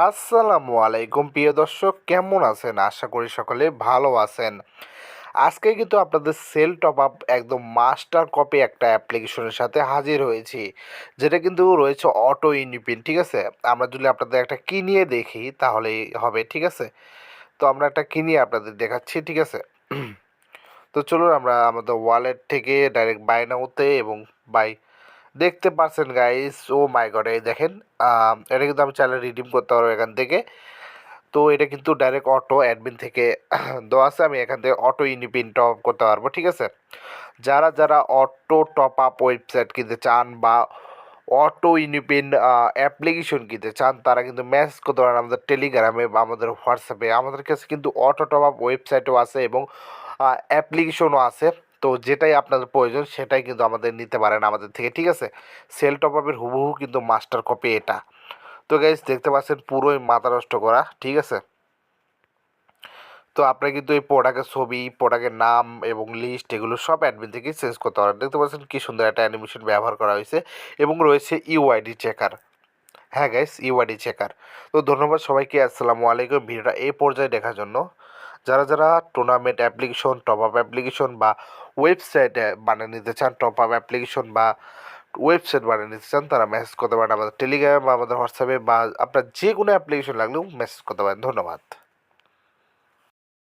আসসালামু আলাইকুম প্রিয় দর্শক, কেমন আছেন? আশা করি সকলে ভালো আছেন। আজকে কিন্তু আপনাদের সেল টপ আপ একদম মাস্টার কপি একটা অ্যাপ্লিকেশনের সাথে হাজির হয়েছি, যেটা কিন্তু রয়েছে অটো ইউনিপিন। ঠিক আছে, আমরা যদি আপনাদের একটা কিনিয়ে দেখি তাহলেই হবে। ঠিক আছে, তো আমরা একটা কিনিয়ে আপনাদের দেখাচ্ছি। ঠিক আছে, তো চলুন আমরা আমাদের ওয়ালেট থেকে ডাইরেক্ট বাই নাওতে এবং বাই দেখতে পাচ্ছেন গাইস। ও মাই গড, এই দেখেন, এটা কিন্তু আমি চাইলে রিডিম করতে পারবো এখান থেকে। তো এটা কিন্তু ডাইরেক্ট অটো অ্যাডমিন থেকে দেওয়া আছে। আমি এখান থেকে অটো ইউনিপিন টপ আপ করতে পারবো। ঠিক আছে, যারা যারা অটো টপ আপ ওয়েবসাইট কিনতে চান বা অটো ইউনিপিন অ্যাপ্লিকেশন কিনতে চান, তারা কিন্তু মেসেজ করতে পারেন আমাদের টেলিগ্রামে বা আমাদের হোয়াটসঅ্যাপে। আমাদের কাছে কিন্তু অটো টপ আপ ওয়েবসাইটও আছে এবং অ্যাপ্লিকেশনও আছে। তো যেটাই আপনাদের প্রয়োজন সেটাই কিন্তু আমাদের নিতে পারেন আমাদের থেকে। ঠিক আছে, সেল টপ আপের হুবহু কিন্তু মাস্টার কপি এটা। তো গাইজ দেখতে পাচ্ছেন পুরোই মাথা নষ্ট করা। ঠিক আছে, তো আপনি কিন্তু এই প্রোডাক্টের ছবি, প্রোডাক্টের নাম এবং লিস্ট এগুলো সব অ্যাডমিন থেকে চেঞ্জ করতে পারেন। দেখতে পাচ্ছেন কি সুন্দর একটা অ্যানিমেশন ব্যবহার করা হয়েছে এবং রয়েছে ইউআইডি চেকার। হ্যাঁ গাইস, ইউআইডি চেকার। তো ধন্যবাদ সবাইকে, আসসালামু আলাইকুম। ভিডিওটা এই পর্যায়ে দেখার জন্য। যারা যারা tournament application, top up application বা ওয়েবসাইট বানিয়ে নিতে চান, টপ আপ অ্যাপ্লিকেশন বা ওয়েবসাইট বানিয়ে নিতে চান, তারা মেসেজ করতে পারেন আমাদের টেলিগ্রামে বা আমাদের হোয়াটসঅ্যাপে, বা আপনার যে কোনো অ্যাপ্লিকেশন লাগলেও মেসেজ করতে পারেন। ধন্যবাদ।